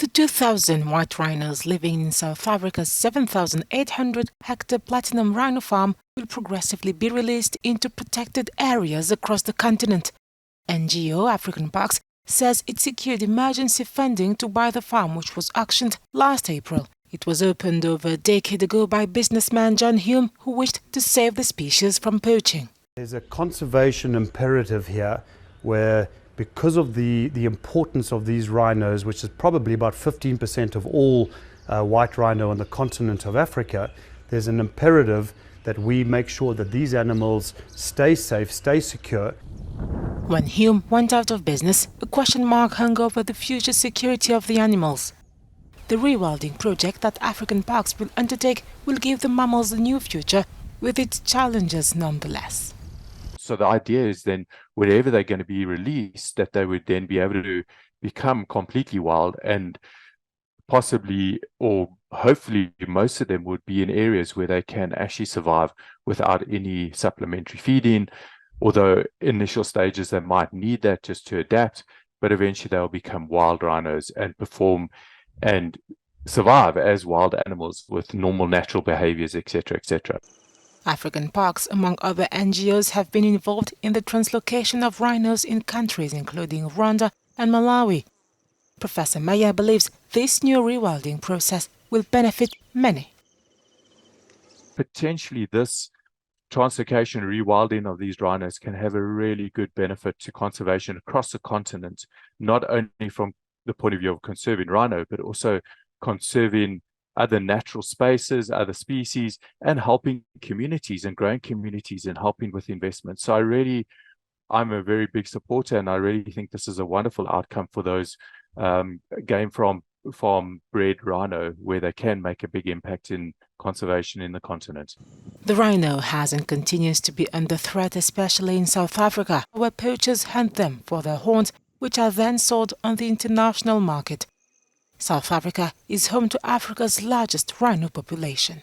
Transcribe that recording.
The 2,000 white rhinos living in South Africa's 7,800-hectare platinum rhino farm will progressively be released into protected areas across the continent. NGO African Parks says it secured emergency funding to buy the farm, which was auctioned last April. It was opened over a decade ago by businessman John Hume, who wished to save the species from poaching. There's a conservation imperative here where, because of the importance of these rhinos, which is probably about 15% of all white rhino on the continent of Africa, there's an imperative that we make sure that these animals stay safe, stay secure. When Hume went out of business, a question mark hung over the future security of the animals. The rewilding project that African Parks will undertake will give the mammals a new future, with its challenges nonetheless. So the idea is then, wherever they're going to be released, that they would then be able to become completely wild, and possibly, or hopefully most of them would be in areas where they can actually survive without any supplementary feeding. Although initial stages they might need that just to adapt, but eventually they'll become wild rhinos and perform and survive as wild animals with normal natural behaviors, etc., etc. African Parks, among other NGOs, have been involved in the translocation of rhinos in countries including Rwanda and Malawi. Professor Meyer believes this new rewilding process will benefit many. Potentially this translocation rewilding of these rhinos can have a really good benefit to conservation across the continent, not only from the point of view of conserving rhino, but also conserving other natural spaces, other species, and helping communities and growing communities and helping with investment. So I'm a very big supporter, and I really think this is a wonderful outcome for those game from farm-bred rhino, where they can make a big impact in conservation in the continent. The rhino has and continues to be under threat, especially in South Africa, where poachers hunt them for their horns, which are then sold on the international market. South Africa is home to Africa's largest rhino population.